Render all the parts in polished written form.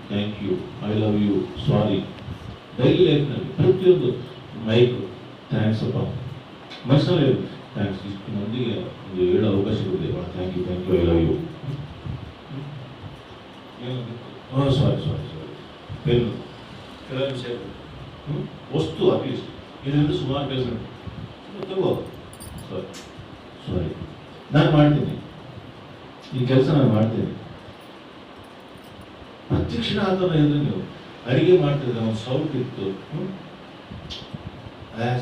Thank you, I love you, sorry. Daily ಲೈಫ್ನಲ್ಲಿ ಪ್ರತಿಯೊಂದು ಮೈಕ್ ಥ್ಯಾಂಕ್ಸ್ ಅಪ್ಪ, ಮನಸ್ಸಲ್ಲಿ ಥ್ಯಾಂಕ್ಸ್, ಇಷ್ಟು ಮಂದಿಗೆ ಒಂದು ಹೇಳೋ ಅವಕಾಶ ಕೊಡಿದೆ, thank you, I love you. Sorry sorry sorry, pen ಕೆಲ ವಿಷಯ ವಸ್ತು ಅಟ್ಲೀಸ್ಟ್ ಇದರಿಂದ ಸುಮಾರು ಕೆಲಸ ತಗೋ, ಸಾರಿ ಸಾರಿ, ನಾನು ಮಾಡ್ತೀನಿ ಈ ಕೆಲಸ, ನಾನು ಮಾಡ್ತೀನಿ. ಪ್ರತಿಕ್ಷಣ ಆತನ ಅಂದರೆ ನೀವು ಅಡಿಗೆ ಮಾಡ್ತಿದ್ರೆ ಒಂದು ಸೌಟ್ ಇತ್ತು,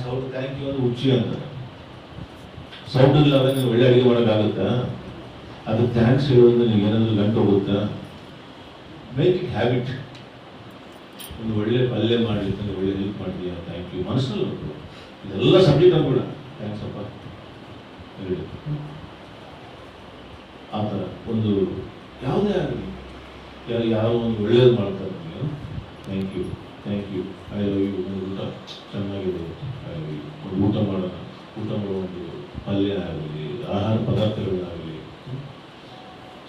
ಸೌಟ್ ಥ್ಯಾಂಕ್ ಯು ಅಂದ್ರೆ ಹುಚ್ಚಿ ಅಂತಾರೆ. ಸೌಟ್ ಇಲ್ಲಾದ್ರೆ ನೀವು ಒಳ್ಳೆ ಅಡಿಗೆ ಮಾಡೋಕ್ಕಾಗುತ್ತಾ? ಅದು ಥ್ಯಾಂಕ್ಸ್ ಹೇಳೋದ್ರೆ ನೀವು ಏನಾದರೂ ಗಂಟು ಹೋಗುತ್ತಾ? Make it habit. ಒಂದು ಒಳ್ಳೆ ಪಲ್ಯ ಮಾಡಲಿಕ್ಕೆ ಒಳ್ಳೆ ಹೆಲ್ಪ್ ಮಾಡಿದೀಯಾ, ಥ್ಯಾಂಕ್ ಯು, ಮನಸ್ಸಲ್ಲಿ ಉಂಟು. ಇದೆಲ್ಲ ಸಬ್ಜೆಕ್ಟ್ ಕೂಡ ಥ್ಯಾಂಕ್ಸ್ ಅಪ್ಪ ಹೇಳಿ. ಆ ಥರ ಒಂದು ಯಾವುದೇ ಆಗಲಿ, ಯಾರೋ ಒಂದು ಒಳ್ಳೇದು ಮಾಡ್ತಾರೆ ನೀವು, thank you, I love you. ಒಂದು ಊಟ ಚೆನ್ನಾಗಿದೆ, ಐ ಲವ್ ಯು. ಒಂದು ಊಟ ಮಾಡೋಣ, ಊಟ ಮಾಡೋ ಒಂದು ಪಲ್ಯ ಆಗಲಿ, ಆಹಾರ ಪದಾರ್ಥಗಳಾಗಲಿ,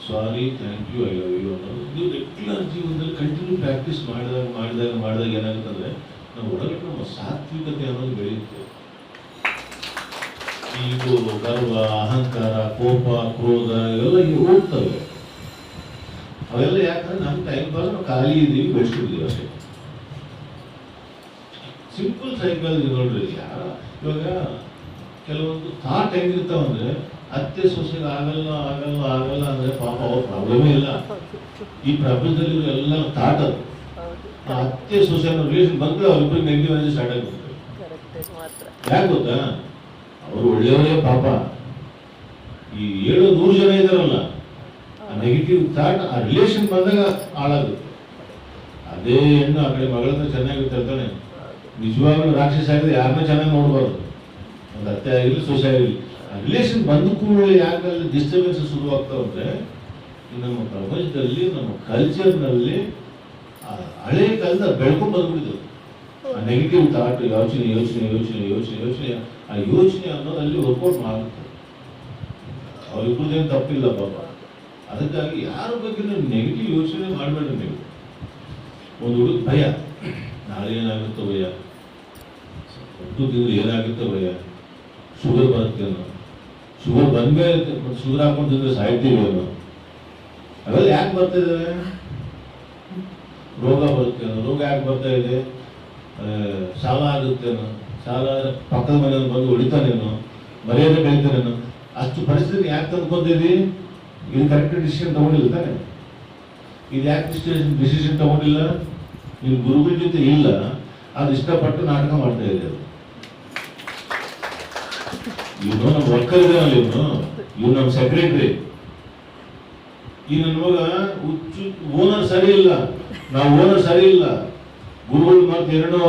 sorry, thank you, I love you ಅನ್ನೋದು ನೀವು ರೆಗ್ಯುಲರ್ ಜೀವನದಲ್ಲಿ ಕಂಟಿನ್ಯೂ ಪ್ರಾಕ್ಟೀಸ್ ಮಾಡಿದಾಗ ಏನಾಗುತ್ತಂದರೆ ನಮ್ಮ ಒಳಗಡೆ ನಮ್ಮ ಸಾತ್ವಿಕತೆ ಅನ್ನೋದು ಬೆಳೆಯುತ್ತೆ. ಈಗೋ, ಗರ್ವ, ಅಹಂಕಾರ, ಕೋಪ, ಕ್ರೋಧ ಇವೆಲ್ಲ ಈಗ ಹೋಗ್ತವೆ. ಅವೆಲ್ಲ ಯಾಕಂದ್ರೆ ನಮ್ಮ ಟೈಮ್ ಪಾಸ್ ನಾವು ಖಾಲಿ ಇದ್ದೀವಿ, ಬೆಳೆಸ್ಕೊಂಡಿದ್ದೀವಿ ಅಷ್ಟೇ. ಸಿಂಪಲ್ ಸೈಕಾಲಜಿ ನೋಡ್ರಿ. ಇವಾಗ ಕೆಲವೊಂದು ಥಾಟ್ ಹೆಂಗಿರ್ತಾವಂದ್ರೆ ಅತ್ತೆ ಸೊಸೆಗೆ ಆಗಲ್ಲ ಆಗಲ್ಲ ಆಗಲ್ಲ ಅಂದ್ರೆ ಪಾಪ ಅವ್ರ ಪ್ರಾಬ್ಲಮೇ ಇಲ್ಲ. ಈ ಪ್ರಪಂಚದಲ್ಲಿ ಎಲ್ಲ ಥಾಟ್ ಅದು. ಅತ್ತೆ ಸೊಸೆ ಅನ್ನೋ ರಿಲೇಷನ್ ಬಂದ್ರೆ ಅವ್ರಿಬ್ಬರಿಗೆ ನೆಗೆಟಿವ್ ಎನರ್ಜಿ ಸ್ಟಾರ್ಟ್ ಆಗಿಬಿಡ್ತಾರೆ. ಯಾಕೆ ಗೊತ್ತಾ? ಅವರು ಒಳ್ಳೆಯವರೇ ಪಾಪ. ಈ 700 ಜನ ಇದಾರಲ್ಲ, ಆ ನೆಗೆಟಿವ್ ಥಾಟ್ ಆ ರಿಲೇಷನ್ ಬಂದಾಗ ಹಾಳಾಗುತ್ತೆ. ಅದೇ ಹೆಣ್ಣು ಆ ಕಡೆ ಮಗಳನ್ನ ಚೆನ್ನಾಗಿರ್ತಾನೆ, ನಿಜವಾಗ್ಲೂ ರಾಕ್ಷಸ ಆಗಿದ್ರೆ ಯಾರನ್ನ ಚೆನ್ನಾಗಿ ನೋಡ್ಬಾರ್ದು. ಒಂದು ಅತ್ತೆ ಆಗಿರಲಿ, ಸೊಸೆ ಆಗಿರಲಿ, ಆ ರಿಲೇಷನ್ ಬಂದ ಕೂಡಲೇ ಯಾಕಲ್ಲಿ ಡಿಸ್ಟರ್ಬೆನ್ಸ್ ಶುರುವಾಗ್ತಾವಂದ್ರೆ ನಮ್ಮ ಪ್ರಪಂಚದಲ್ಲಿ, ನಮ್ಮ ಕಲ್ಚರ್ನಲ್ಲಿ ಹಳೆ ಕಾಲದ ಬೆಳ್ಕೊಂಡು ಬಂದ್ಬಿಟ್ಟಿದ್ದು ಆ ನೆಗೆಟಿವ್ ಥಾಟ್, ಯೋಚನೆ ಯೋಚನೆ ಯೋಚನೆ ಯೋಚನೆ ಯೋಚನೆ ಆ ಯೋಚನೆ ಅನ್ನೋದು ಅಲ್ಲಿ ವರ್ಕೌಟ್ ಮಾಡುತ್ತೆ. ಅವ್ರಿಬ್ರದ್ದೇನು ತಪ್ಪಿಲ್ಲ ಪಾಪ. ಅದಕ್ಕಾಗಿ ಯಾರ ಬಗ್ಗೆ ನೆಗೆಟಿವ್ ಯೋಚನೆ ಮಾಡಬೇಡ ನೀವು. ಒಂದು ಹುಡುಗ ಭಯ, ನಾಳೆ ಏನಾಗುತ್ತೋ ಭಯ, ಒಟ್ಟು ತಿಂಗಳು ಏನಾಗುತ್ತೋ ಭಯ, ಶುಗರ್ ಬರುತ್ತೇನೋ, ಶುಗರ್ ಬಂದ್ಮೇಲೆ ಶುಗರ್ ಹಾಕೊಂಡು ತಿಂದ್ರೆ ಸಾಯ್ತೀವಿ ಅನ್ನೋ, ಅವೆಲ್ಲ ಯಾಕೆ ಬರ್ತಾ ಇದ್ದಾವೆ? ರೋಗ ಬರುತ್ತೇನೋ, ರೋಗ ಯಾಕೆ ಬರ್ತಾ ಇದೆ? ಸಾಲ ಆಗುತ್ತೇನೋ, ಸಾಲ ಪಕ್ಕದ ಮನೆಯಲ್ಲಿ ಬಂದು ಹೊಡಿತಾನೇನೋ, ಮರ್ಯಾದೆ ಬೆಳಿತಾನೇನೋ, ಅಷ್ಟು ಪರಿಸ್ಥಿತಿ ಯಾಕೆ ತಂದ್ಕೊಂಡಿದ್ದೀವಿ? ಇದು ಕರೆಕ್ಟ್ ಡಿಸಿಷನ್ ತಗೊಂಡಿಲ್ಲ ತಾನೆ? ಇದು ಯಾಕೆ ಡಿಸಿಷನ್ ತಗೊಂಡಿಲ್ಲ? ನೀವು ಗುರುಗಳ ಜೊತೆ ಇಲ್ಲ, ಅದು ಇಷ್ಟಪಟ್ಟು ನಾಟಕ ಮಾಡ್ತಾ ಇದೆ. ಇವನು ನಮ್ಮ ವರ್ಕರ್ ಇದ್ದಾನಲ್ಲ, ಇವನು ನಮ್ಮ ಸೆಕ್ರೆಟರಿ. ಈ ನನ್ನ ಮಗ ಹುಚ್ಚು, ಓನರ್ ಸರಿ ಇಲ್ಲ, ನಾವು ಓನರ್ ಸರಿ ಇಲ್ಲ. ಗುರುಗಳು ಮತ್ತೆ 2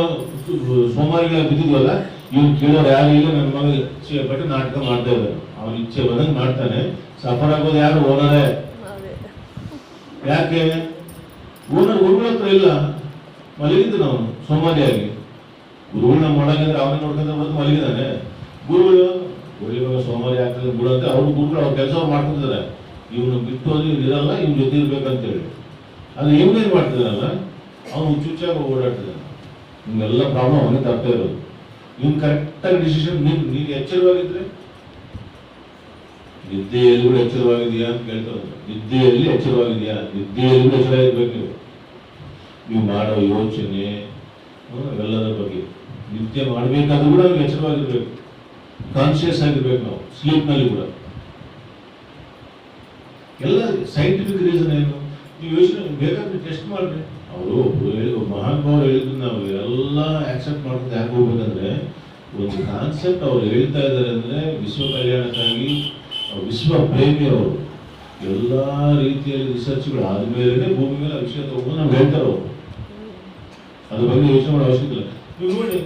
ಸೋಮವಾರಗಳ ಬಿದ್ದಿದ್ವಲ್ಲ, ಇವನು ಕೇಳೋರು ಯಾರು ಇಲ್ಲ. ನನ್ನ ಮಗ ಇಚ್ಛೆ ಪಟ್ಟು ನಾಟಕ ಮಾಡ್ತಾ ಇದ್ದಾನೆ. ಅವನ ಇಚ್ಛೆ ಬಂದಂಗೆ ಮಾಡ್ತಾನೆ. ಸಫರ್ ಆಗೋದು ಯಾರು? ಓನರೇ. ಯಾಕೆ? ಓನರ್ ಗುರುಗಳ ಹತ್ರ ಇಲ್ಲ, ಮಲಗಿದ್ದು ನಾವು ಸೋಮಾರಿಯಾಗಿ. ಗುರುಗಳು ನಮ್ಮ ಒಳಗಿದ್ರೆ ಅವನೇ ನೋಡ್ಕೊಂಡ್ರೆ ಬಂದು ಮಲಗಿದ್ದಾನೆ. ಗುರುಗಳು ಇವಾಗ ಸೋಮಾರಿ ಆಗ್ತದೆ ಬಿಡುತ್ತೆ, ಅವ್ರು ಗುರುಗಳು ಅವ್ರ ಕೆಲಸ ಮಾಡ್ಕೊತಿದ್ದಾರೆ. ಇವನು ಬಿಟ್ಟು ಹೋದ್ರೆ ಇವ್ರು ಇರಲ್ಲ, ಇವ್ನ ಜೊತೆ ಇರ್ಬೇಕಂತೇಳಿ. ಅದು ಇವನೇನು ಮಾಡ್ತಿದ್ದಾನಲ್ಲ, ಅವನು ಹುಚ್ಚುಚ್ಚಾಗಿ ಓಡಾಡ್ತಿದ್ದಾನೆ. ನಿಮ್ಗೆಲ್ಲ ಪ್ರಾಬ್ಲಮ್ ಅವನೇ ತರ್ತಾ ಇರೋದು. ಇವ್ನು ಕರೆಕ್ಟಾಗಿ ಡಿಸಿಷನ್, ನೀನು ಎಚ್ಚರವಾಗಿದ್ರೆ, ನಿದ್ದೆಯಲ್ಲಿ ಕೂಡ ಎಚ್ಚರವಾಗಿದೆಯಾ ಅಂತ ಕೇಳ್ತಾರೆ. ನಿದ್ದೆಯಲ್ಲಿ ಎಚ್ಚರವಾಗಿದೆಯಾ? ನಿದ್ದೆಯಲ್ಲಿ ಕೂಡ ಎಚ್ಚರ ಇರ್ಬೇಕು ನೀವು ಮಾಡೋ ಯೋಚನೆ ಎಲ್ಲದರ ಬಗ್ಗೆ. ನಿದ್ದೆ ಮಾಡಬೇಕಾದ್ರೂ ಕೂಡ ಅವ್ರಿಗೆ ಎಚ್ಚರವಾಗಿರ್ಬೇಕು, ಕಾನ್ಶಿಯಸ್ ಆಗಿರ್ಬೇಕು ನಾವು ಸ್ಲೀಪ್ನಲ್ಲಿ ಕೂಡ. ಎಲ್ಲ ಸೈಂಟಿಫಿಕ್ ರೀಸನ್ ಏನು? ನೀವು ಯೋಚನೆ ಬೇಕಾದ್ರೆ ಟೆಸ್ಟ್ ಮಾಡ್ರಿ. ಅವರು ಮಹಾನುಭಾವರು ಹೇಳಿದ್ರು ನಾವು ಎಲ್ಲ ಆಕ್ಸೆಪ್ಟ್ ಮಾಡ್ಕೊಂಡು ಯಾಕೆ ಹೋಗ್ಬೇಕಂದ್ರೆ, ಒಂದು ಕಾನ್ಸೆಪ್ಟ್ ಅವ್ರು ಹೇಳ್ತಾ ಇದ್ದಾರೆ ಅಂದ್ರೆ ವಿಶ್ವ ಕಲ್ಯಾಣಕ್ಕಾಗಿ, ವಿಶ್ವ ಪ್ರೇಮಿ ಅವರು ಎಲ್ಲ ರೀತಿಯಲ್ಲಿ ರಿಸರ್ಚ್ಗಳು ಆದ್ಮೇಲೆ ಭೂಮಿ ಮೇಲೆ ಆ ವಿಷಯ ತಗೊಂಡು ನಾವು ಹೇಳ್ತಾರೆ ಅವರು. ಅದ್ರ ಬಗ್ಗೆ ಯೋಚನೆ ಮಾಡೋ ಅವಶ್ಯಕತೆ ಇಲ್ಲ. ನೀವು ನೋಡಿ,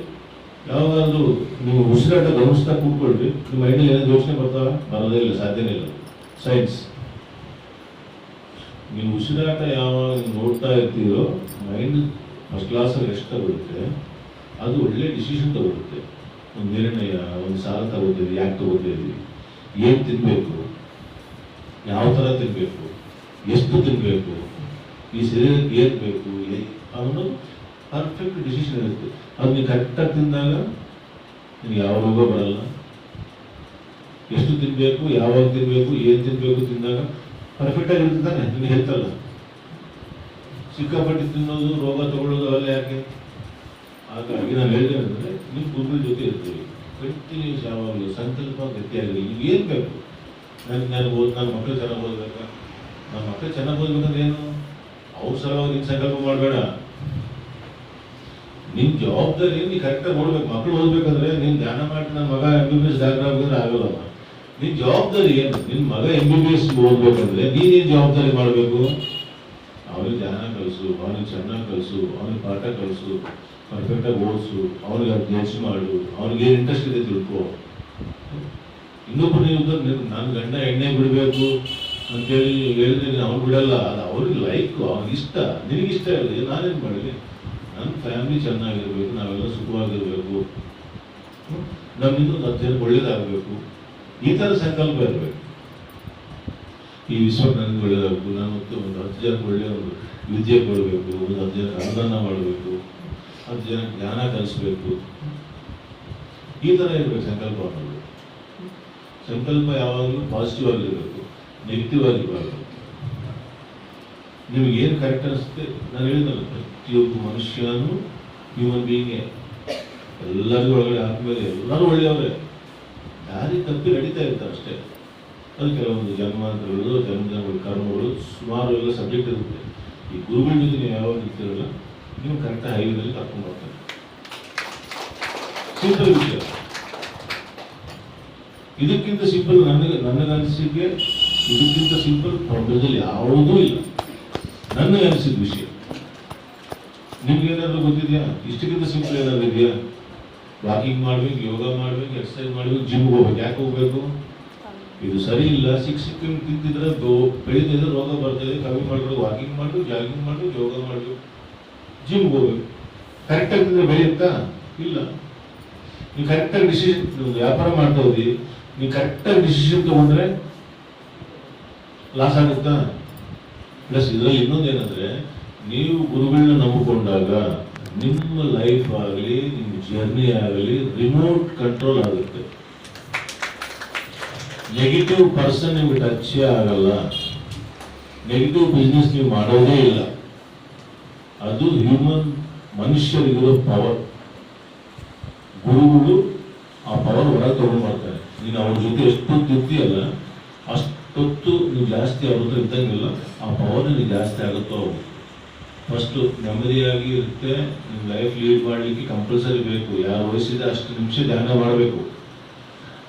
ಯಾವಾಗಾದ್ರೂ ನೀವು ಉಸಿರಾಟ ಗಮನಿಸ್ತಾ ಕೂತ್ಕೊಳ್ರಿ, ನಿಮ್ಮ ಮೈಂಡಲ್ಲಿ ಏನಾದ್ರು ಯೋಚನೆ ಬರ್ತಾವ? ಬರೋದೇ ಇಲ್ಲ, ಸಾಧ್ಯನೇ ಇಲ್ಲ. ಸೈನ್ಸ್, ನೀವು ಉಸಿರಾಟ ಯಾವಾಗ ನೋಡ್ತಾ ಇರ್ತೀರೋ ಮೈಂಡ್ ಫಸ್ಟ್ ಕ್ಲಾಸಲ್ಲಿ ಎಷ್ಟು ತಗೊಳುತ್ತೆ, ಅದು ಒಳ್ಳೆ ಡಿಸಿಷನ್ ತಗೊಳುತ್ತೆ. ಒಂದು ನಿರ್ಣಯ, ಒಂದು ಸಾಲ ತಗೋತೀವಿ, ಯಾಕೆ ತಗೋತೀವಿ, ಏನು ತಿನ್ನಬೇಕು, ಯಾವ ಥರ ತಿನ್ನಬೇಕು, ಎಷ್ಟು ತಿನ್ನಬೇಕು, ಈ ಶರೀರಕ್ಕೆ ಏನು ಬೇಕು ಅನ್ನೋದು ಪರ್ಫೆಕ್ಟ್ ಡಿಸಿಷನ್ ಇರುತ್ತೆ. ಅದು ನೀವು ಕರೆಕ್ಟಾಗಿ ತಿಂದಾಗ ನಿಮ್ಗೆ ಯಾವ ರೋಗ ಬರಲ್ಲ. ಎಷ್ಟು ತಿನ್ನಬೇಕು, ಯಾವಾಗ ತಿನ್ನಬೇಕು, ಏನು ತಿನ್ನಬೇಕು ತಿಂದಾಗ ಪರ್ಫೆಕ್ಟಾಗಿ ಇರ್ತದಾನೆ ನಿಮ್ಗೆ ಹೆಲ್ತಲ್ಲ. ಸಿಕ್ಕಾಪಟ್ಟಿ ತಿನ್ನೋದು, ರೋಗ ತಗೊಳ್ಳೋದು ಅವೆಲ್ಲ ಯಾಕೆ? ಹಾಗಾಗಿ ನಾನು ಹೇಳ್ತೇನೆ ಅಂದರೆ ನಿಮ್ಮ ಗುರುಗಳ ಜೊತೆ ಇರ್ತೀವಿ, ಕಂಟಿನ್ಯೂಸ್ ಯಾವಾಗಲೂ ಸಂಕಲ್ಪ ಗಟ್ಟಿಯಾಗಲಿ. ನಿಮ್ಗೆ ಏನು ಬೇಕು? ನನ್ನ ಮಕ್ಕಳು ಚೆನ್ನಾಗಿ ಓದ್ಬೇಕಾ? ನನ್ನ ಮಕ್ಕಳು ಚೆನ್ನಾಗಿ ಓದ್ಬೇಕಂದ್ರೆ ಏನು? ಅವ್ರ ಸಲುವಾಗಿ ನೀನು ಸಂಕಲ್ಪ ಮಾಡಬೇಡ. ನಿನ್ನ ಜವಾಬ್ದಾರಿ ನೀನು ಕರೆಕ್ಟಾಗಿ ಓಡ್ಬೇಕು. ಮಕ್ಕಳು ಓದ್ಬೇಕಂದ್ರೆ ನೀನು ಧ್ಯಾನ ಮಾಡಿ ನನ್ನ ಮಗ MBBS ಡಾಕ್ಟರ್ ಆಗಬೇಕಂದ್ರೆ ಆಗೋಲ್ಲಮ್ಮ. ನಿನ್ನ ಜವಾಬ್ದಾರಿ ಏನು? ನಿನ್ನ ಮಗ MBBS ಓದ್ಬೇಕಂದ್ರೆ ನೀನೇನು ಜವಾಬ್ದಾರಿ ಮಾಡಬೇಕು? ಅವನಿಗೆ ಧ್ಯಾನ ಕಲಿಸು, ಅವನಿಗೆ ಚೆನ್ನಾಗಿ ಕಲಿಸು, ಅವನಿಗೆ ಪಾಠ ಕಲಿಸು, ಪರ್ಫೆಕ್ಟಾಗಿ ಓದಿಸು, ಅವನಿಗೆ ಅಡ್ಜಸ್ಟ್ ಮಾಡು, ಅವ್ನಿಗೆ ಏನು ಇಂಟ್ರೆಸ್ಟ್ ಇದೆ ತಿಳ್ಕೊ. ಇನ್ನೊಬ್ಬರು ನೀವು ನಾನು ಗಂಡ ಎಣ್ಣೆ ಬಿಡಬೇಕು ಅಂತೇಳಿ ಹೇಳಿದ್ರೆ ನೀನು ಅವ್ನು ಬಿಡಲ್ಲ. ಅದು ಅವ್ರಿಗೆ ಲೈಕ್, ಅವ್ನಿಗೆ ಇಷ್ಟ, ನಿನಗಿಷ್ಟ ಇಲ್ಲ. ನಾನೇನು ಮಾಡಲಿ? ನನ್ನ ಫ್ಯಾಮಿಲಿ ಚೆನ್ನಾಗಿರ್ಬೇಕು, ನಾವೆಲ್ಲ ಸುಖವಾಗಿರ್ಬೇಕು, ನಮ್ಮಿಂದ ಒಂದು 10 ಜನಕ್ಕೆ ಒಳ್ಳೇದಾಗಬೇಕು, ಈ ಥರ ಸಂಕಲ್ಪ ಇರಬೇಕು. ಈ ವಿಶ್ವಕ್ಕೆ ನನಗೆ ಒಳ್ಳೇದಾಗಬೇಕು, ನಾನು ಒಂದು 10 ಜನಕ್ಕೆ ಒಳ್ಳೆಯ ಒಂದು ವಿದ್ಯೆ ಕೊಡಬೇಕು, ಒಂದು 10 ಜನಕ್ಕೆ ಅನುದಾನ ಮಾಡಬೇಕು, 10 ಜನಕ್ಕೆ ಜ್ಞಾನ ಕಲಿಸ್ಬೇಕು, ಈ ಥರ ಇರಬೇಕು ಸಂಕಲ್ಪ ಅನ್ನೋದು. ಸಂಕಲ್ಪ ಯಾವಾಗಲೂ ಪಾಸಿಟಿವ್ ಆಗಿರಬೇಕು, ನೆಗೆಟಿವ್ ಆಗಿರಬಾರ್ದು. ನಿಮ್ಗೆ ಏನು ಕರೆಕ್ಟ್ ಅನಿಸುತ್ತೆ, ನಾನು ಹೇಳಿದಲ್ಲ, ಪ್ರತಿಯೊಬ್ಬ ಮನುಷ್ಯನೂ ಹ್ಯೂಮನ್ ಬೀಯಿಂಗೇ, ಎಲ್ಲರಿಗೂ ಒಳಗಡೆ ಆದ್ಮೇಲೆ ಎಲ್ಲರೂ ಒಳ್ಳೆಯವರೇ, ದಾರಿ ತಪ್ಪಿ ನಡೀತಾ ಇರ್ತಾರೆ ಅಷ್ಟೇ. ಅದು ಕೆಲವೊಂದು ಜನ್ಮಾಂತರಗಳು, ಜನ್ಮಗಳು, ಕರ್ಮಗಳು, ಸುಮಾರು ಎಲ್ಲ ಸಬ್ಜೆಕ್ಟ್ ಇರುತ್ತೆ. ಈ ಗುರುಗಳ ಜೊತೆ ನೀವು ಯಾವಾಗ ಇರ್ತೀರಲ್ಲ, ನೀವು ಕರೆಕ್ಟಾಗಿ ಹೈವೇನಲ್ಲಿ ಕರ್ಕೊಂಡು ಹೋಗ್ತಾರೆ. ಸಿಂಪಲ್ ವಿಷಯ. ಇದಕ್ಕಿಂತ ಸಿಂಪಲ್ ನನಗನ್ಸಿಗೆ ಇದಕ್ಕಿಂತ ಸಿಂಪಲ್ ಪ್ರಪಂಚದಲ್ಲಿ ಯಾವುದೂ ಇಲ್ಲ, ನನಗೆ ಅನಿಸಿದ ವಿಷಯ. ನಿಮ್ಗೇನಾದ್ರು ಗೊತ್ತಿದೆಯಾ? ಇಷ್ಟಕ್ಕಿಂತ ಸಿಂಪಲ್ ಏನಾದ್ರು ಇದೆಯಾ? ವಾಕಿಂಗ್ ಮಾಡ್ಬೇಕು, ಯೋಗ ಮಾಡ್ಬೇಕು, ಎಕ್ಸರ್ಸೈಸ್ ಮಾಡ್ಬೇಕು, ಜಿಮ್ಗೆ ಹೋಗ್ಬೇಕು. ಯಾಕೆ ಹೋಗ್ಬೇಕು? ಇದು ಸರಿ ಇಲ್ಲ. ಸಿಕ್ಕ ತಿಂತಿದ್ರೆ ಬೆಳೀತಿದ್ರೆ ರೋಗ ಬರ್ತಾಯಿದೆ. ಕಮ್ಮಿ ಮಾಡ್ಬೇಕು, ವಾಕಿಂಗ್ ಮಾಡಬೇಕು, ಜಾಗಿಂಗ್ ಮಾಡಬೇಕು, ಯೋಗ ಮಾಡಬೇಕು, ಜಿಮ್ಗೆ ಹೋಗ್ಬೇಕು. ಕರೆಕ್ಟಾಗಿ ತಿಂದರೆ ಬೆಳೆಯುತ್ತಾ? ಇಲ್ಲ. ನೀವು ಕರೆಕ್ಟಾಗಿ ಡಿಸಿಷನ್, ವ್ಯಾಪಾರ ಮಾಡ್ತಾ ಹೋದಿ, ನೀವು ಕರೆಕ್ಟಾಗಿ ಡಿಸಿಷನ್ ತಗೊಂಡ್ರೆ ಲಾಸ್ ಆಗುತ್ತಾ? ಪ್ಲಸ್ ಇದರಲ್ಲಿ ಇನ್ನೊಂದು ಏನಂದ್ರೆ, ನೀವು ಗುರುಗಳನ್ನ ನಂಬಿಕೊಂಡಾಗ ನಿಮ್ಮ ಲೈಫ್ ಆಗಲಿ, ನಿಮ್ಮ ಜರ್ನಿ ಆಗಲಿ ರಿಮೋಟ್ ಕಂಟ್ರೋಲ್ ಆಗುತ್ತೆ. ನೆಗೆಟಿವ್ ಪರ್ಸನ್ ನಿಮ್ಗೆ ಟಚ್ ಆಗಲ್ಲ, ನೆಗೆಟಿವ್ ಬಿಸ್ನೆಸ್ ನೀವು ಮಾಡೋದೇ ಇಲ್ಲ. ಅದು ಮನುಷ್ಯರಿಗಿರೋ ಪವರ್. ಗುರುಗಳು ಆ ಪವರ್ ಹೊರಗೆ ತಗೊಂಡು ಮಾಡ್ತಾರೆ. ನೀನು ಅವ್ರ ಜೊತೆ ಎಷ್ಟು ತಿರ್ತೀಯಲ್ಲ ಅಷ್ಟೊತ್ತು ನೀವು ಜಾಸ್ತಿ ಅವ್ರ ಹತ್ರ ಇದ್ದಂಗಿಲ್ಲ, ಆ ಪವರ್ ನಿಮಗೆ ಜಾಸ್ತಿ ಆಗುತ್ತೋ ಅವರು. ಫಸ್ಟು ನೆಮ್ಮದಿಯಾಗಿ ಇರುತ್ತೆ. ನಿಮ್ಮ ಲೈಫ್ ಲೀಡ್ ಮಾಡಲಿಕ್ಕೆ ಕಂಪಲ್ಸರಿ ಬೇಕು. ಯಾರು ವಯಸ್ಸಿದೆ ಅಷ್ಟು ನಿಮಿಷ ಧ್ಯಾನ ಮಾಡಬೇಕು.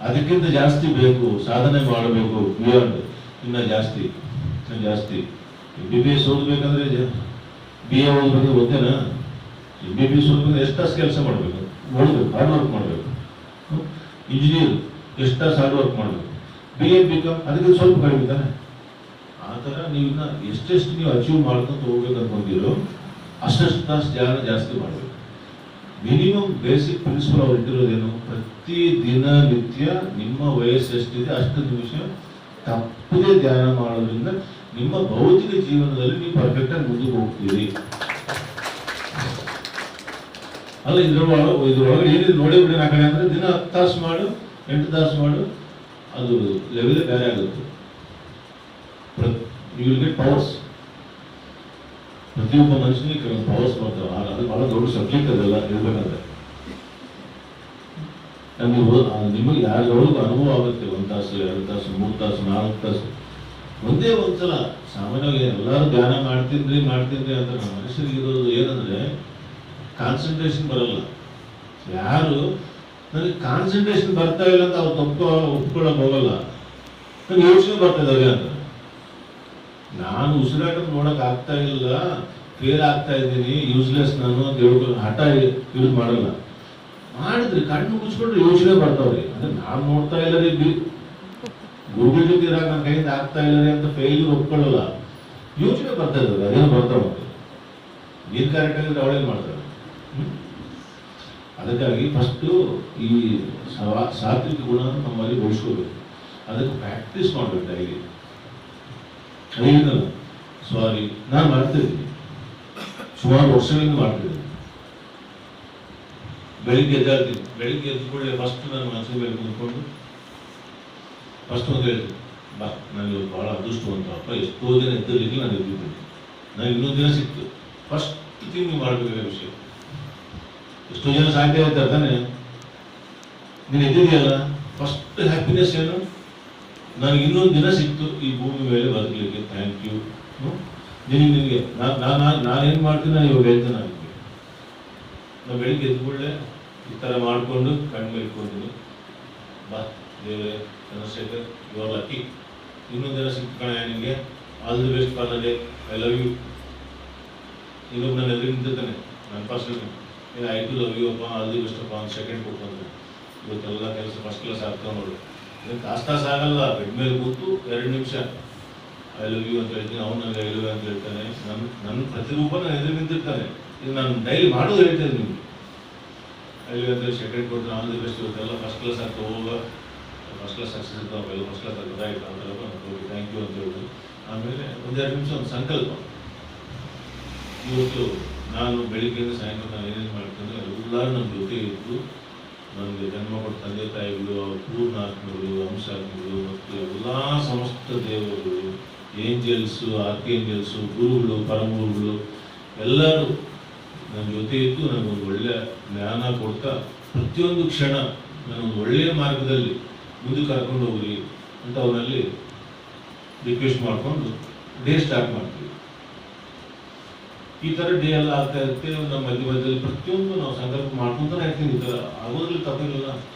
ಅದಕ್ಕಿಂತ ಜಾಸ್ತಿ ಬೇಕು, ಸಾಧನೆ ಮಾಡಬೇಕು, ಬಿಯಾಂಡ್ ಇನ್ನು ಜಾಸ್ತಿ. MBBS ಓದಬೇಕಂದ್ರೆ BA ಓದಬೇಕು, ಓದ್ತೇನಾ? MBBS ಓದಬೇಕಂದ್ರೆ ಎಷ್ಟು ತಾಸು ಕೆಲಸ ಮಾಡಬೇಕು, ಓದಬೇಕು, ಹಾರ್ಡ್ ವರ್ಕ್ ಮಾಡಬೇಕು. ಇಂಜಿನಿಯರ್ ಎಷ್ಟು ತಾಸು ಹಾರ್ಡ್ ವರ್ಕ್ ಮಾಡಬೇಕು. BA BCom ಅದಕ್ಕೆ ಸ್ವಲ್ಪ ಕಡಿಮೆ ತಾನೆ. ಆ ಥರ ನೀವು ಇನ್ನು ಎಷ್ಟೆಷ್ಟು ನೀವು ಅಚೀವ್ ಮಾಡ್ಕೊಂತ ಹೋಗ್ಬೇಕು ಅನ್ಕೊಂತೀರೋ ಅಷ್ಟಷ್ಟು ತಾಸು ಜಾಸ್ತಿ ಮಾಡಬೇಕು. ಮಿನಿಮಮ್ ಬೇಸಿಕ್ ಪ್ರಿನ್ಸಿಪಲ್ ಅವ್ರು ಇಟ್ಟಿರೋದೇನು? ಪ್ರತಿ ದಿನ ನಿತ್ಯ ನಿಮ್ಮ ವಯಸ್ಸು ಎಷ್ಟಿದೆ ಅಷ್ಟು ನಿಮಿಷ ತಪ್ಪದೇ ಧ್ಯಾನ ಮಾಡೋದ್ರಿಂದ ನಿಮ್ಮ ಭೌತಿಕ ಜೀವನದಲ್ಲಿ ನೀವು ಪರ್ಫೆಕ್ಟಾಗಿ ಮುಂದಕ್ಕೆ ಹೋಗ್ತೀರಿ. ಅಲ್ಲ, ಇದ್ರೊಳಗೆ ಏನಿದೆ ನೋಡೇ ಬಿಡಿ ಆ ಕಡೆ ಅಂದರೆ ದಿನ 10 ತಾಸು ಮಾಡು, 8 ತಾಸು ಮಾಡು, ಅದು ಲೆವೆಲೇ ಬೇರೆ ಆಗುತ್ತೆ. You will get powers. ಪ್ರತಿಯೊಬ್ಬ ಮನುಷ್ಯನಿಗೆ ಕೆಲವೊಂದು ಪವರ್ಸ್ ಬರ್ತಾವೆ. ಅದು ಬಹಳ ದೊಡ್ಡ ಸಬ್ಜೆಕ್ಟ್ ಅದೆಲ್ಲ ಹೇಳ್ಬೇಕಂದ್ರೆ. ನಿಮಗೆ ಯಾರಿಗೂ ಅನುಭವ ಆಗುತ್ತೆ. 1 ತಾಸು, 2 ತಾಸು, 3 ತಾಸು, 4 ತಾಸು ಒಂದೇ ಒಂದ್ಸಲ. ಸಾಮಾನ್ಯವಾಗಿ ಎಲ್ಲರೂ ಧ್ಯಾನ ಮಾಡ್ತೀನಿ ಅಂತ ನಮ್ಮ ಮನುಷ್ಯರಿಗೆ ಇರೋದು ಏನಂದ್ರೆ ಕಾನ್ಸಂಟ್ರೇಷನ್ ಬರಲ್ಲ. ಯಾರು ನನಗೆ ಕಾನ್ಸಂಟ್ರೇಷನ್ ಬರ್ತಾ ಇಲ್ಲ ಅಂತ ಅವ್ರು ಒಪ್ಕೊಳ್ಳೋಕೆ ಹೋಗಲ್ಲ. ನನಗೆ ಯೋಚನೆ ಬರ್ತಾ ಇದ್ದಾವೆ ಅಂತ. ನಾನು ಉಸಿರಾಟ ನೋಡಕ್ ಆಗ್ತಾ ಇಲ್ಲ, ಫೇಲ್ ಆಗ್ತಾ ಇದ್ದೀನಿ, ಯೂಸ್ಲೆಸ್ ನಾನು ಅಂತ ಹೇಳ್ಕೊಂಡು ಹಠ ಯೂಸ್ ಮಾಡಲ್ಲ. ಮಾಡಿದ್ರೆ ಕಣ್ಣು ಮುಚ್ಕೊಂಡ್ರೆ ಯೋಚನೆ ಬರ್ತಾವ್ರಿ. ಅಂದ್ರೆ ನಾನು ನೋಡ್ತಾ ಇಲ್ಲ ರೀ, ಗುರುಗಳ ಜೊತೆ ಇರಾಗ ನನ್ನ ಕೈಯಿಂದ ಆಗ್ತಾ ಇಲ್ಲ ರೀ ಅಂತ ಫೇಲ್ಯೂರ್ ಒಪ್ಕೊಳ್ಳಲ್ಲ. ಯೋಚನೆ ಬರ್ತಾ ಇದ್ದಾರೆ, ಅದೇನು ಬರ್ತಾವ. ನೀರು ಕರೆಕ್ಟ್ ಆಗಿದ್ರೆ ಅವಳೇನು ಮಾಡ್ತಾರೆ. ಅದಕ್ಕಾಗಿ ಫಸ್ಟು ಈ ಸಾತ್ವಿಕ ಗುಣ ನಮ್ಮಲ್ಲಿ ಬೆಳೆಸ್ಕೋಬೇಕು. ಅದಕ್ಕೆ ಪ್ರಾಕ್ಟೀಸ್ ಮಾಡಬೇಕು ಡೈಲಿ. ಅದೇನಲ್ಲ ಸಾರಿ, ನಾನು ಮಾಡ್ತಿದ್ದೀನಿ, ಸುಮಾರು ವರ್ಷಗಳಿಂದ ಮಾಡ್ತಿದ್ದೀನಿ. ಬೆಳಿಗ್ಗೆ ಎದ್ದಾಡ್ತೀನಿ, ಬೆಳಿಗ್ಗೆ ಎದ್ದ ಕೂಡಲೇ ಫಸ್ಟ್ ನಾನು ಮನಸ್ಸಿನ ಮೇಲೆ ಕೂತ್ಕೊಂಡು ಫಸ್ಟ್ ಒಂದು ಹೇಳ್ತೀನಿ, ಬಾ ನಾನು ಇವತ್ತು ಭಾಳ ಅದೃಷ್ಟವಂತಪ್ಪ, ಎಷ್ಟೋ ದಿನ ಎದ್ದಲಿಕ್ಕೆ ನಾನು ಎದ್ದಿದ್ದೀನಿ, ನಾನು ಇನ್ನೊಂದು ದಿನ ಸಿಕ್ತು. ಫಸ್ಟ್ ಥಿಂಗ್ ನೀವು ಮಾಡಬೇಕಾದ ವಿಷಯ, ಎಷ್ಟೋ ಜನ ಸಾಧ್ಯ ಆಯ್ತಾರೆ ತಾನೆ, ನೀನು ಎದ್ದಿದೆಯಲ್ಲ, ಫಸ್ಟ್ ಹ್ಯಾಪಿನೆಸ್ ಏನು, ನನಗೆ ಇನ್ನೊಂದು ದಿನ ಸಿಕ್ತು ಈ ಭೂಮಿ ಮೇಲೆ ಬದುಕಲಿಕ್ಕೆ, ಥ್ಯಾಂಕ್ ಯು. ನಿನಗೆ ನಾನೇನು ಮಾಡ್ತೀನಿ ನಾನು ಇವಾಗ ಹೇಳ್ತೇನೆ. ನನಗೆ ನಾವು ಬೆಳಿಗ್ಗೆ ಎದ್ದು ಕೂಡಲೇ ಈ ಥರ ಮಾಡಿಕೊಂಡು ಕಣ್ಣಿಗೆ ಇಟ್ಕೊತೀನಿ, ಬಾ ದೇವರೇ ಚಂದ್ರಶೇಖರ್ ಯು ಆರ್ ಲಕ್ಕಿ, ಇನ್ನೊಂದು ದಿನ ಸಿಕ್ತು ಕಣ ನಿನಗೆ, all the best for the day, I love you. ಇನ್ನೊಬ್ಬ ನನ್ನ ಎದುರು ನಿಂತಿರ್ತಾನೆ, ನಾನು first I too love you ಅಪ್ಪ, ಆಲ್ ದಿ ಬೆಸ್ಟ್ ಅಪ್ಪ ಅಂತ ಸೆಕೆಂಡ್ ಕೊಟ್ಕೊಂಡ್ರೆ, ಇವತ್ತೆಲ್ಲ ಕೆಲಸ ಫಸ್ಟ್ ಕ್ಲಾಸ್ ಆಗ್ತಾ ನೋಡು. ಇದನ್ನು ತಾಸು ಆಗಲ್ಲ, ಬೆಡ್ ಮೇಲೆ ಕೂತು 2 ನಿಮಿಷ ಐ ಲವ್ ಯು ಅಂತ ಹೇಳ್ತೀನಿ, ಅವ್ನು ನನಗೆ ಐ ಲವ್ ಯು ಅಂತ ಹೇಳ್ತಾನೆ, ನನ್ನ ಪ್ರತಿರೂಪ ನಾನು ಎದುರು ನಿಂತಿರ್ತಾನೆ. ಇದು ನಾನು ಡೈಲಿ ಮಾಡೋದು ಹೇಳ್ತೇನೆ ನಿಮಗೆ. ಐ ಲವ್ ಯು ಅಂತ ಸೆಕೆಂಡ್ ಕೊಟ್ಟರೆ ಆಲ್ ದಿ ಬೆಸ್ಟ್, ಇವತ್ತೆಲ್ಲ ಫಸ್ಟ್ ಕ್ಲಾಸ್ ಆಗ್ತಾ ಹೋಗ, ಫಸ್ಟ್ ಕ್ಲಾಸ್ ಸಕ್ಸಸ್ ಇರ್ತಾವೆ, ಎಲ್ಲ ಫಸ್ಟ್ ಕ್ಲಾಸ್ ಆಗ್ತದೆ, ಆಯ್ತು ಆ ಥರ ಥ್ಯಾಂಕ್ ಯು ಅಂತ ಹೇಳೋದು. ಆಮೇಲೆ 1-2 ನಿಮಿಷ ಒಂದು ಸಂಕಲ್ಪ, ಇವತ್ತು ನಾನು ಬೆಳಿಗ್ಗೆಯಿಂದ ಸಾಯಂಕಾಲ ನಾನು ಏನೇನು ಮಾಡ್ತೇನೆ ಎಲ್ಲರೂ ನಮ್ಮ ಜೊತೆ ಇದ್ದು, ನನಗೆ ಜನ್ಮ ಕೊಟ್ಟ ತಂದೆ ತಾಯಿಗಳು, ಅವ್ರ ಪೂರ್ಣಾತ್ಮಗಳು, ಅಂಶಾತ್ಮಗಳು ಮತ್ತು ಎಲ್ಲ ಸಮಸ್ತ ದೇವರುಗಳು, ಏಂಜಲ್ಸು, ಆರ್ಕೇಂಜಲ್ಸು, ಗುರುಗಳು, ಪರಮಗುರುಗಳು ಎಲ್ಲರೂ ನನ್ನ ಜೊತೆ ಇದ್ದು ನನಗೊಂದು ಒಳ್ಳೆಯ ಜ್ಞಾನ ಕೊಡ್ತಾ ಪ್ರತಿಯೊಂದು ಕ್ಷಣ ನಾನೊಂದು ಒಳ್ಳೆಯ ಮಾರ್ಗದಲ್ಲಿ ಮುಂದೆ ಕರ್ಕೊಂಡು ಹೋಗ್ರಿ ಅಂತ ಅವರಲ್ಲಿ ರಿಕ್ವೆಸ್ಟ್ ಮಾಡಿಕೊಂಡು ಡೇ ಸ್ಟಾರ್ಟ್ ಮಾಡ್ತೀವಿ. ಈ ಥರ ಡೇ ಎಲ್ಲ ಆಗ್ತಾ ಇರುತ್ತೆ. ನಮ್ಮ ಮಧ್ಯದಲ್ಲಿ ಪ್ರತಿಯೊಂದು ನಾವು ಸಂಕಲ್ಪ ಮಾಡ್ಕೊಂತಾನೆ ಇರ್ತೀನಿ. ಈ ಥರ ಆಗೋದ್ರಲ್ಲಿ ತಪ್ಪಿರಲಿಲ್ಲ.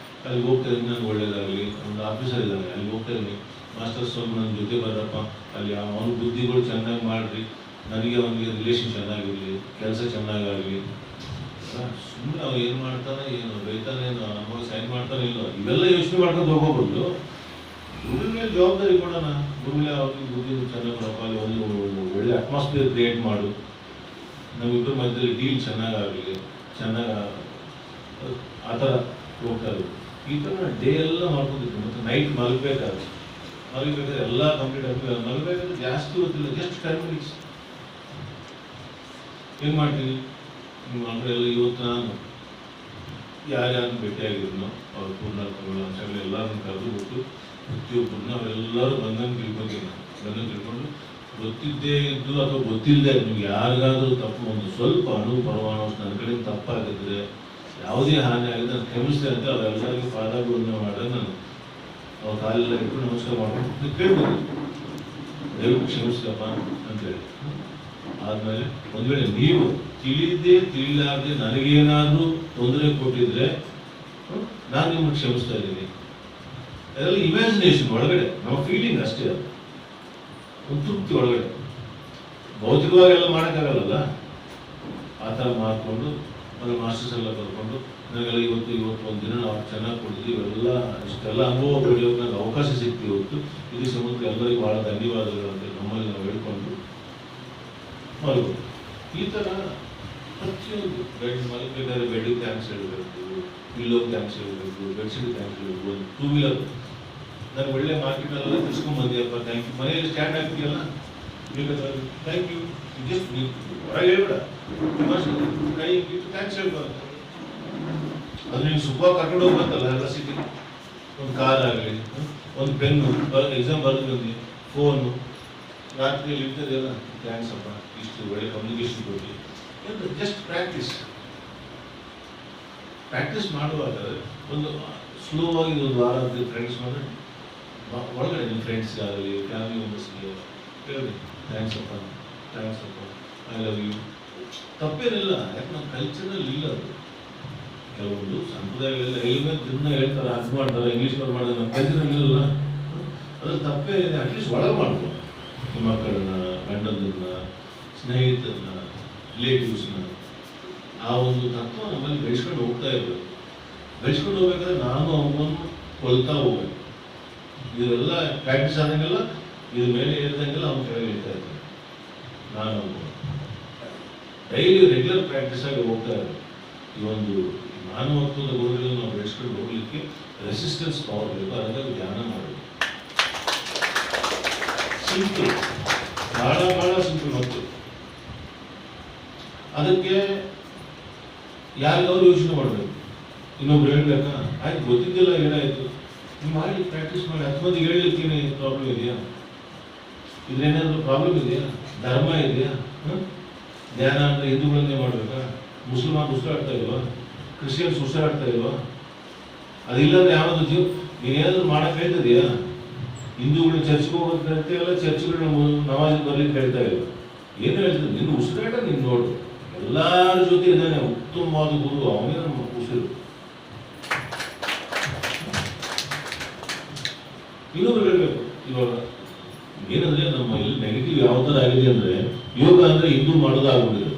ಅಲ್ಲಿ ಹೋಗ್ತಾ ಇದ್ದೀನಿ, ನನಗೆ ಒಳ್ಳೇದಾಗಲಿ, ಒಂದು ಆಫೀಸರ್ ಇದ್ದಾನೆ ಅಲ್ಲಿ ಹೋಗ್ತಾ ಇದ್ದೀನಿ, ಮಾಸ್ಟರ್ ಸ್ವಲ್ಪ ನನ್ನ ಜೊತೆ ಬರಪ್ಪ, ಅಲ್ಲಿ ಅವನ ಬುದ್ಧಿಗಳು ಚೆನ್ನಾಗಿ ಮಾಡಿರಿ, ನನಗೆ ಅವನಿಗೆ ರಿಲೇಷನ್ ಚೆನ್ನಾಗಿರಲಿ, ಕೆಲಸ ಚೆನ್ನಾಗಾಗಲಿ. ಸುಮ್ಮನೆ ಅವ್ನು ಏನು ಮಾಡ್ತಾನೆ, ಏನು ಬೈತಾನೆ, ಏನು ಅಮ್ಮ ಸೈನ್ ಮಾಡ್ತಾನೆ ಇಲ್ಲ, ಇವೆಲ್ಲ ಯೋಚನೆ ಮಾಡ್ಕೊಂಡು ಹೋಗೋಬಂದು ಗುರುವಿನ ಮೇಲೆ ಜವಾಬ್ದಾರಿ ಕೊಡೋಣ. ಗುರುವಿನ ಅವ್ರಿಗೆ ಬುದ್ಧಿ ಚೆನ್ನಾಗಿ ಕೊಡಪ್ಪ, ಅಲ್ಲಿ ಒಂದು ಒಳ್ಳೆ ಅಟ್ಮಾಸ್ಫಿಯರ್ ಕ್ರಿಯೇಟ್ ಮಾಡು, ನಮ್ಮಿಬ್ಬರ ಮಧ್ಯದಲ್ಲಿ ಡೀಲ್ ಚೆನ್ನಾಗಾಗಲಿ, ಚೆನ್ನಾಗಿ ಆ ಥರ ಹೋಗ್ತಾ ಇದ್ರು. ಈ ಥರ ಡೇ ಎಲ್ಲ ಮಾಡ್ಕೊಂಡಿದ್ವಿ. ಮತ್ತು ನೈಟ್ ಮಲಗಬೇಕಾದ್ರೆ ಎಲ್ಲ ಕಂಪ್ಲೀಟ್ ಆಗಿ ಮಲಗಬೇಕಾದ್ರೆ ಜಾಸ್ತಿ ಗೊತ್ತಿಲ್ಲ, ಜಸ್ಟ್ 10 ಮಿನಿಟ್ಸ್ ಏನು ಮಾಡ್ತೀನಿ. ನಿಮ್ಮ ಮಕ್ಕಳೆಲ್ಲ ಇವತ್ತು ನಾನು ಯಾರ್ಯಾರು ಭೇಟಿಯಾಗಿದ್ನೋ ಅವ್ರ ಪೂರ್ಣಾತ್ಮಗಳು, ಅಂಶಗಳು ಎಲ್ಲರನ್ನು ಕರೆದುಬಿಟ್ಟು ಪ್ರತಿಯೊಬ್ಬರನ್ನ ಅವರೆಲ್ಲರೂ ಬಂದಂಗೆ ತಿಳ್ಕೊತೀನಿ. ಬಂದಂಗೆ ತಿಳ್ಕೊಂಡು ಗೊತ್ತಿದ್ದೇ ಇದ್ದು ಅಥವಾ ಗೊತ್ತಿಲ್ಲದೆ ನಿಮ್ಗೆ ಯಾರಿಗಾದರೂ ತಪ್ಪು ಒಂದು ಸ್ವಲ್ಪ ಪರಮಾಣು ನನ್ನ ಕಡೆಯಿಂದ ತಪ್ಪಾಗಿದ್ರೆ, ಯಾವುದೇ ಹಾನಿ ಆಗಿದೆ ನಾನು ಕ್ಷಮಿಸ್ತೇನೆ ಅಂತ ಅವರೆಲ್ಲರಿಗೂ ಪಾದಾಗಳನ್ನು ಮಾಡಿದ್ರೆ ನಾನು ಅವ್ರ ಕಾಲೆಲ್ಲ ಇಟ್ಟು ನಮಸ್ಕಾರ ಮಾಡ್ಕೊಂಡು ಕೇಳ್ಬೋದು, ದಯವಿಟ್ಟು ಕ್ಷಮಿಸ್ಕಪ್ಪ ಅಂತೇಳಿ. ಆದಮೇಲೆ ಒಂದು ವೇಳೆ ನೀವು ತಿಳಿಲಾರದೆ ನನಗೇನಾದರೂ ತೊಂದರೆ ಕೊಟ್ಟಿದ್ರೆ ನಾನು ನಿಮ್ಮನ್ನು ಕ್ಷಮಿಸ್ತಾ ಇದ್ದೀನಿ. ಅದೆಲ್ಲ ಇಮ್ಯಾಜಿನೇಷನ್ ಒಳಗಡೆ ನಮ್ಮ ಫೀಲಿಂಗ್ ಅಷ್ಟೇ, ಅದು ಒಂದು ತೃಪ್ತಿ ಒಳಗಡೆ. ಭೌತಿಕವಾಗಿ ಎಲ್ಲ ಮಾಡೋಕ್ಕಾಗಲ್ಲ. ಆ ಥರ ಮಾಡಿಕೊಂಡು ಆಮೇಲೆ ಮಾಸ್ಟರ್ಸ್ ಎಲ್ಲ ಕರ್ಕೊಂಡು ನನಗೆಲ್ಲ ಇವತ್ತು ಒಂದು ದಿನ ನಾವು ಚೆನ್ನಾಗಿ ಕೊಡ್ತೀವಿ, ಇವೆಲ್ಲ ಇಷ್ಟೆಲ್ಲ ಅನುಭವ ಪಡೆಯೋಕೆ ನನಗೆ ಅವಕಾಶ ಸಿಕ್ತು ಇವತ್ತು. ಇದು ಸಮುದ್ರ ಎಲ್ಲರಿಗೂ ಭಾಳ ಧನ್ಯವಾದಗಳು ಅಂತ ನಮ್ಮಲ್ಲಿ ನಾವು ಹೇಳ್ಕೊಂಡು ಮಲಗು. ಈ ಥರ ಪ್ರತಿಯೊಂದು ಬೆಡ್ ಮಲಗಬೇಕಾದ್ರೆ ಬೆಡ್ಗೆ ಥ್ಯಾಂಕ್ಸ್ ಹೇಳಬೇಕು, ಪಿಲ್ಲೋಗೆ ಥ್ಯಾಂಕ್ಸ್ ಹೇಳಬೇಕು, ಬೆಡ್ಶೀಟ್ ಥ್ಯಾಂಕ್ಸ್ ಹೇಳಬೇಕು. ಒಂದು 2 ವೀಲರ್ ನಾನು ಒಳ್ಳೆ ಮಾರ್ಕೆಟಲ್ಲೆಲ್ಲ ತಿಳ್ಸ್ಕೊಂಡ್ಬಂದಿಯಪ್ಪ, ಥ್ಯಾಂಕ್ ಯು. ಮನೆಯಲ್ಲಿ ಸ್ಟ್ಯಾಂಡ್ ಹಾಕ್ತೀಯಲ್ಲ, ಬೇಕಾದ್ರೆ ಥ್ಯಾಂಕ್ ಯು, ಜಸ್ಟ್ ನೀವು ಹೊರಗೆ ಹೇಳ್ಬೇಡ, ಕೈ ಇಟ್ಟು ಥ್ಯಾಂಕ್ಸ್ ಹೇಳ್ಬಾರ್ದು. ಅದು ನೀವು ಸುಖವಾಗಿ ಕರ್ಕೊಂಡು ಹೋಗ್ಬೇಕಲ್ಲ ಎಲ್ಲ ಸಿಟಿ. ಒಂದು ಕಾರ್ ಆಗಲಿ, ಒಂದು ಪೆನ್ನು, ಎಕ್ಸಾಮ್ ಬರೆದು ಬಂದು, ಫೋನು, ರಾತ್ರಿಯಲ್ಲಿ ಇರ್ತದೆಲ್ಲ ಥ್ಯಾಂಕ್ಸ್ ಅಪ್ಪ, ಇಷ್ಟು ಒಳ್ಳೆ ಕಮ್ಯುನಿಕೇಶನ್ ಕೊಟ್ಟು. ಜಸ್ಟ್ ಪ್ರಾಕ್ಟೀಸ್ ಮಾಡುವಾಗ ಒಂದು ಸ್ಲೋ ಆಗಿ ಒಂದು ವಾರ ಅಂತ ಪ್ರಾಕ್ಟೀಸ್ ಮಾಡಿ ಒಳಗಡೆ ನಿಮ್ಮ ಫ್ರೆಂಡ್ಸ್ಗಾಗಲಿ, ಫ್ಯಾಮಿಲಿ ಮೆಂಬರ್ಸ್ಗೆ ಹೇಳಿ ಥ್ಯಾಂಕ್ಸ್ ಅಪ್ಪ, ಐ ಲವ್ ಯು. ತಪ್ಪೇನಿಲ್ಲ, ಯಾಕೆ ನಮ್ಮ ಕಲ್ಚರಲ್ಲಿ ಇಲ್ಲ ಅದು. ಕೆಲವೊಂದು ಸಂಪ್ರದಾಯಗಳೆಲ್ಲ ಹೆಲ್ಮೆಟ್ ದಿನ ಹೇಳ್ತಾರೆ, ಅದು ಮಾಡ್ತಾರೆ, ಇಂಗ್ಲೀಷ್ನವ್ರು ಮಾಡಿದ್ರೆ ನಮ್ಮ ಕಲ್ಚರಲ್ಲಿ ಇರಲ್ಲ. ಅದ್ರ ತಪ್ಪೇ ಇದೆ. ಅಟ್ಲೀಸ್ಟ್ ಒಳಗೆ ಮಾಡ್ಬೋದು. ನಿಮ್ಮ ಮಕ್ಕಳನ್ನ, ಗಂಡನನ್ನ, ಸ್ನೇಹಿತರನ್ನ, ರಿಲೇಟಿವ್ಸ್ನ, ಆ ಒಂದು ತತ್ವ ನಮ್ಮಲ್ಲಿ ಬೆಳೆಸ್ಕೊಂಡು ಹೋಗ್ತಾ ಇರಬೇಕು. ಬೆಳೆಸ್ಕೊಂಡು ಹೋಗ್ಬೇಕಾದ್ರೆ ನಾನು ಅವನನ್ನು ಕೊಲ್ತಾ ಹೋಗ್ಬೇಕು. ಇದೆಲ್ಲ ಪ್ರಾಕ್ಟೀಸ್ ಆದಂಗೆಲ್ಲ ಇದ್ರ ಮೇಲೆ ಏರಿದಂಗೆಲ್ಲ ಅವ್ನು ಕೆಳಗೆ ಇರ್ತಾ ಇರ್ತಾನೆ. ನಾನು ಡೈಲಿ ರೆಗ್ಯುಲರ್ ಪ್ರಾಕ್ಟೀಸ್ ಆಗಿ ಹೋಗ್ತಾ ಇರೋದು. ಈ ಒಂದು ಮಾನವತ್ವದ ಗುಣಗಳನ್ನು ನಾವು ಬೆಳೆಸ್ಕೊಂಡು ಹೋಗ್ಲಿಕ್ಕೆ ರೆಸಿಸ್ಟೆನ್ಸ್ ಪವರ್ ಬೇಕು. ಅದಕ್ಕಾಗಿ ಧ್ಯಾನ ಮಾಡಬೇಕು. ಸಿಂಪಲ್ ಬಹಳ ಸಿಂಪಲ್ ಮತ್ತು ಅದಕ್ಕೆ ಯಾರಿಗಾದ್ರು ಯೋಚನೆ ಮಾಡಬೇಕು. ಇನ್ನೊಬ್ರು ಹೇಳ್ಬೇಕಾ, ಆಯ್ತು ಗೊತ್ತಿದ್ದಿಲ್ಲ ಏನಾಯ್ತು, ನೀವು ಮಾಡಿ ಪ್ರಾಕ್ಟೀಸ್ ಮಾಡಿ. 10 ಮಂದಿಗೆ ಹೇಳಲಿಕ್ಕೇನೆ ಪ್ರಾಬ್ಲಮ್ ಇದೆಯಾ? ಇದ್ರೇನಾದ್ರೂ ಪ್ರಾಬ್ಲಮ್ ಇದೆಯಾ? ಧರ್ಮ ಇದೆಯಾ? ಧ್ಯಾನ ಅಂದರೆ ಹಿಂದೂಗಳನ್ನೇ ಮಾಡಬೇಕಾ? ಮುಸ್ಲಿಮಾನ್ ಉಸಿರಾಡ್ತಾ ಇಲ್ವಾ? ಕ್ರಿಶ್ಚಿಯನ್ಸ್ ಉಸಿರಾಡ್ತಾ ಇಲ್ವಾ? ಅದಿಲ್ಲಂದ್ರೆ ಯಾವುದು ನೀನೇನಾದ್ರೂ ಮಾಡಕ್ಕೆ ಹೇಳ್ತಿದೆಯಾ? ಹಿಂದೂಗಳನ್ನ ಚರ್ಚ್ಗೆ ಹೋಗೋದು ಹೇಳ್ತಾ ಇಲ್ಲ, ಚರ್ಚ್ಗಳನ್ನ ನಮಾಜಿಗೆ ಬರ್ಲಿಕ್ಕೆ ಹೇಳ್ತಾ ಇಲ್ಲ. ಏನು ಹೇಳ್ತದೆ? ನಿನ್ನ ಉಸಿರಾಟ ನೀನು ನೋಡು. ಎಲ್ಲರ ಜೊತೆ ಇದ್ದಾನೆ ಉತ್ತಮವಾದ ಗುರು, ಅವನೇ ನಮ್ಮ ಉಸಿರು. ಇನ್ನೊಬ್ರು ಹೇಳ್ಬೇಕು. ಇವಾಗ ಏನಂದ್ರೆ ನಮ್ಮ ಇಲ್ಲಿ ನೆಗೆಟಿವ್ ಯಾವ ಥರ ಆಗಿದೆ ಅಂದ್ರೆ, ಯೋಗ ಅಂದ್ರೆ ಹಿಂದೂ ಮಾಡೋದಾಗ್ಬಿಟ್ಟಿದೆ.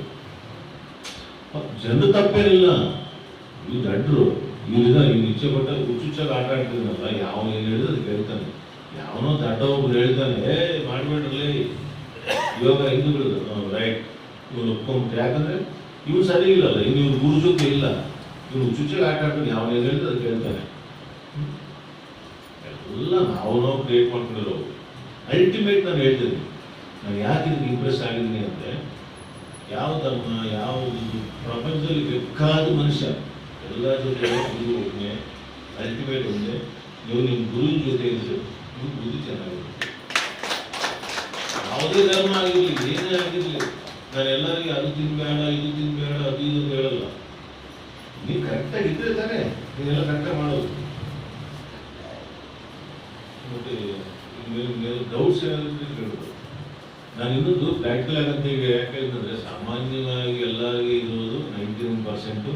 ಜನರು ತಪ್ಪೇನಿಲ್ಲ, ಇವು ದಡ್ರು ಇವ್ರಿದ ಇವ್ನು ಇಚ್ಛೆ ಪಟ್ಟ ಹುಚ್ಚುಚ್ಚಾಗಿ ಆಟ ಆಡ್ತಿದ್ನಲ್ಲ, ಯಾವ ಏನು ಹೇಳಿದ್ರೆ ಅದಕ್ಕೆ ಹೇಳ್ತಾನೆ. ಯಾವನೋ ದಡ್ಡ ಒಬ್ರು ಹೇಳ್ತಾನೆ ಮಾಡ್ಬೇಡ್ರಲ್ಲಿ ಯೋಗ ಹಿಂದೂಗಳು ರೈಟ್, ಇವ್ರು ಒಪ್ಕೊಂಬಿಟ್ಟು. ಯಾಕಂದ್ರೆ ಇವ್ರು ಸರಿ ಇಲ್ಲಲ್ಲ, ಇವ್ರು ಗುರು ಜೊತೆ ಇಲ್ಲ, ಇವ್ರು ಹುಚ್ಚುಚ್ಚಾಗಿ ಆಟ ಆಡ್ತಾನೆ, ಯಾವ ಏನು ಹೇಳಿದ್ರೆ ಅದಕ್ಕೆ ಹೇಳ್ತಾನೆ. ಎಲ್ಲ ನಾವು ಕ್ರಿಯೇಟ್ ಮಾಡ್ಕೊಂಡಿರೋ. ಅಲ್ಟಿಮೇಟ್ ನಾನು ಹೇಳ್ತೀನಿ, ನಾನು ಯಾಕೆ ಇದಕ್ಕೆ ಇಂಪ್ರೆಸ್ ಆಗಿದ್ದೀನಿ ಅಂದರೆ, ಯಾವ ಧರ್ಮ ಯಾವ ಪ್ರಪಂಚದಲ್ಲಿ ಬೇಕಾದ ಮನುಷ್ಯ ಎಲ್ಲ ಜೊತೆ ಗುರು ಒಬ್ಬನೇ, ಅಲ್ಟಿಮೇಟ್ ಒಂದೇ. ನೀವು ನಿಮ್ಮ ಗುರುವಿನ ಜೊತೆ ಇದ್ರೆ ನಿಮ್ಮ ಬುದ್ಧಿ ಚೆನ್ನಾಗಿರುತ್ತೆ. ಯಾವುದೇ ಧರ್ಮ ಆಗಿರಲಿ, ಏನೇ ಆಗಿರಲಿ, ನಾನು ಎಲ್ಲರಿಗೆ ಅದು ತಿನ್ಬೇಡ ಇದು ತಿನ್ಬೇಡ ಅದು ಇದು ಹೇಳಲ್ಲ. ನೀವು ಕರೆಕ್ಟಾಗಿ ಇದ್ರೆ ತಾನೇ ನೀವೆಲ್ಲ ಕರೆಕ್ಟಾಗಿ ಮಾಡೋದು. ಮತ್ತೆ ಡೌಟ್ಸ್ ಏನಾದ್ರು ಕೇಳ್ಬೋದು. ನಾನು ಇನ್ನೊಂದು ಪ್ರಾಕ್ಟಿಕಲ್ ಆಗಂತ ಈಗ ಯಾಕೆ ಹೇಳಿದ್ರೆ, ಸಾಮಾನ್ಯವಾಗಿ ಎಲ್ಲರಿಗೆ ಇರೋದು 99%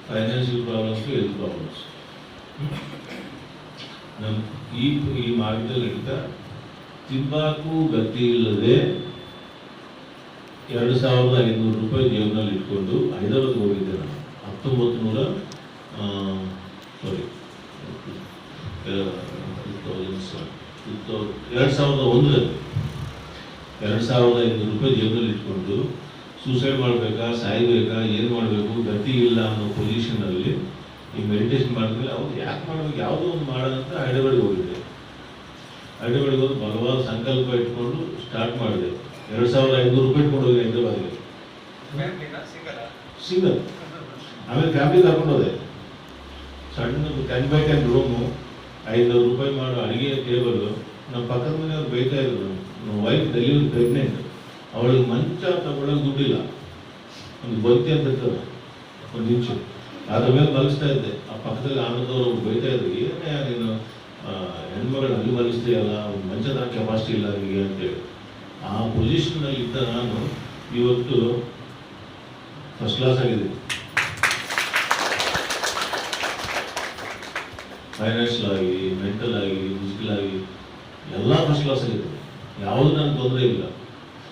ಫೈನಾನ್ಷಿಯಲ್ ಪ್ರಾಬ್ಲಮ್ಸು, ಹೆಲ್ತ್ ಪ್ರಾಬ್ಲಮ್ಸ್. ನಮ್ಮ ಈ ಮಾರ್ಗದಲ್ಲಿ ನಡೀತಾ ತಿಂಬಾಕು ಗತಿ ಇಲ್ಲದೆ 2500 ರೂಪಾಯಿ ಜೇಬಿನಲ್ಲಿ ಇಟ್ಕೊಂಡು ಹೈದರಾಬಾದ್ಗೆ ಹೋಗಿದ್ದೆ ನಾನು. 2001 2500 ರೂಪಾಯಿ ಜೇಬಿನಲ್ಲಿ ಇಟ್ಕೊಂಡು ಸೂಸೈಡ್ ಮಾಡಬೇಕಾ, ಸಾಯ್ಬೇಕಾ, ಏನು ಮಾಡಬೇಕು ಗತಿ ಇಲ್ಲ ಅನ್ನೋ ಪೊಸಿಷನಲ್ಲಿ ಈ ಮೆಡಿಟೇಷನ್ ಮಾಡಿದ್ಮೇಲೆ ಅವ್ರು ಯಾಕೆ ಮಾಡಬೇಕು, ಯಾವುದೋ ಒಂದು ಮಾಡೋದಂತ ಹೈದರಾಬಾದ್ಗೆ ಹೋಗಿದ್ದೆ. ಹೈದರಾಬಾದ್ಗೆ ಹೋಗಿ ಬಲವಾದ ಸಂಕಲ್ಪ ಇಟ್ಕೊಂಡು ಸ್ಟಾರ್ಟ್ ಮಾಡಿದೆ. 2500 ರೂಪಾಯಿ ಇಟ್ಕೊಂಡು ಹೋಗಿ ಹೈದರಾಬಾದ್ಗೆ, ಸಿಂಗಲ್. ಆಮೇಲೆ ಫ್ಯಾಮಿಲಿ ಕರ್ಕೊಂಡು ಹೋದೆ. ಸಣ್ಣ 10x10 ರೂಮು, 500 ರೂಪಾಯಿ ಮಾಡೋ ಅಡುಗೆ ಟೇಬಲ್. ನಮ್ಮ ಪಕ್ಕದ ಮನೆಯವ್ರು ಬೈತಾ ಇದ್ರು, ನಮ್ಮ ವೈಫ್ ಡೆಲಿವರಿ ಪ್ರೆಗ್ನೆಂಟ್, ಅವಳಿಗೆ ಮಂಚ ತಗೊಳ್ಳೋಕೆ ದುಡ್ಡಿಲ್ಲ, ಒಂದು ಬಂತಿ ಅಂತ ಇರ್ತದೆ ಒಂದು ಇಂಚು, ಅದ್ರ ಮೇಲೆ ಮಲಗಿಸ್ತಾ ಇದ್ದೆ. ಆ ಪಕ್ಕದಲ್ಲಿ ಆನಂದವರು ಬೈತಾ ಇದ್ರು, ಏನೇ ನೀನು ಹೆಣ್ಮಗಳು ಅಲ್ಲಿ ಮಲಗಿಸ್ತೀಯಲ್ಲ, ಒಂದು ಮಂಚ ತರ ಕೆಪಾಸಿಟಿ ಇಲ್ಲ ನಿಮಗೆ ಅಂತೇಳಿ. ಆ ಪೊಸಿಷನ್ನಲ್ಲಿ ಇದ್ದ ನಾನು ಇವತ್ತು ಫಸ್ಟ್ ಕ್ಲಾಸ್ ಆಗಿದೆ. ಫೈನಾನ್ಷಿಯಲ್ ಆಗಿ, ಮೆಂಟಲ್ ಆಗಿ, ಫಿಸಿಕಲ್ ಆಗಿ ಎಲ್ಲ ಫಸ್ಟ್ ಕ್ಲಾಸ್ ಆಗಿದೆ. ಯಾವುದು ನನಗೆ ತೊಂದರೆ ಇಲ್ಲ.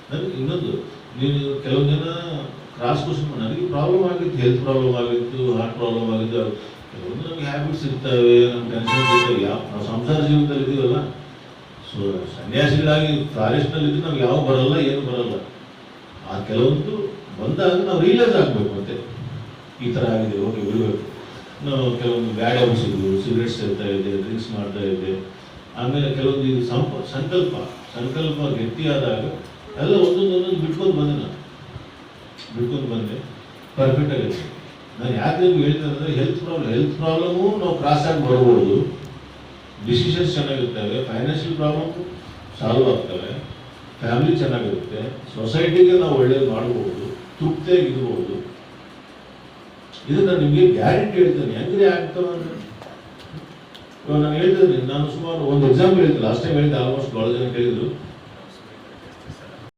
ನನಗೆ ಇನ್ನೊಂದು, ನೀನು ಕೆಲವು ಜನ ಕ್ರಾಸ್ ಕ್ವಶನ್, ನನಗೆ ಪ್ರಾಬ್ಲಮ್ ಆಗಿತ್ತು, ಹೆಲ್ತ್ ಪ್ರಾಬ್ಲಮ್ ಆಗಿತ್ತು, ಹಾರ್ಟ್ ಪ್ರಾಬ್ಲಮ್ ಆಗಿದ್ದು, ಕೆಲವೊಂದು ನಮಗೆ ಹ್ಯಾಬಿಟ್ಸ್ ಇರ್ತವೆ, ನಮ್ಮ ಟೆನ್ಷನ್ಸ್ ಇರ್ತವೆ. ನಾವು ಸಂಸಾರ ಜೀವನದಲ್ಲಿ ಇದ್ದೀವಲ್ಲ, ಸೊ ಸನ್ಯಾಸಿಗಳಾಗಿ ಫಾರೆಸ್ಟ್ನಲ್ಲಿ ಇದ್ದು ನಮ್ಗೆ ಯಾವ ಬರಲ್ಲ, ಏನು ಬರಲ್ಲ. ಆ ಕೆಲವೊಂದು ಬಂದಾಗ ನಾವು ರಿಯಲೈಸ್ ಆಗಬೇಕು, ಮತ್ತೆ ಈ ಥರ ಆಗಿದೆ, ಓಕೆ ಬಿಡಬೇಕು. ನಾವು ಕೆಲವೊಂದು ಬ್ಯಾಡ್ ಹ್ಯಾಬಿಟ್ಸ್ ಇದ್ವು, ಸಿಗರೇಟ್ಸ್ ಸೇರ್ತಾ ಇದೆ, ಡ್ರಿಂಕ್ಸ್ ಮಾಡ್ತಾ ಇದೆ. ಆಮೇಲೆ ಕೆಲವೊಂದು ಇದು ಸಂಕಲ್ಪ ಗಟ್ಟಿಯಾದಾಗ ಎಲ್ಲ ಒಂದೊಂದು ಬಿಟ್ಕೊಂಡು ಬಂದೆ. ನಾನು ಬಿಟ್ಕೊಂಡು ಬಂದೆ, ಪರ್ಫೆಕ್ಟ್ ಆಗಿದೆ. ನಾನು ಯಾಕೆ ನಿಮ್ಗೆ ಹೇಳ್ತಾ ಅಂದರೆ, ಹೆಲ್ತ್ ಪ್ರಾಬ್ಲಮು ನಾವು ಕ್ರಾಸ್ ಆಗಿ ಬರ್ಬೋದು, ಡಿಸಿಷನ್ಸ್ ಚೆನ್ನಾಗಿರ್ತವೆ, ಫೈನಾನ್ಷಿಯಲ್ ಪ್ರಾಬ್ಲಮ್ ಸಾಲ್ವ್ ಆಗ್ತವೆ, ಫ್ಯಾಮಿಲಿ ಚೆನ್ನಾಗಿರುತ್ತೆ, ಸೊಸೈಟಿಗೆ ನಾವು ಒಳ್ಳೇದು ಮಾಡ್ಬೋದು, ತೃಪ್ತಿಯಾಗಿರ್ಬೋದು. ಇದು ನಾನು ನಿಮಗೆ ಗ್ಯಾರಂಟಿ ಹೇಳ್ತೇನೆ. ಹೆಂಗ್ರೆ ಆಗ್ತಾವ ಅಂದರೆ, ಇವಾಗ ನಾನು ಹೇಳ್ತಿದ್ದೀನಿ, ನಾನು ಸುಮಾರು ಒಂದು ಎಕ್ಸಾಂಪಲ್ ಹೇಳ್ತೀನಿ. ಲಾಸ್ಟ್ ಟೈಮ್ ಹೇಳಿದ್ದೆ, ಆಲ್ಮೋಸ್ಟ್ ಭಾಳ ಜನ ಕೇಳಿದ್ರು,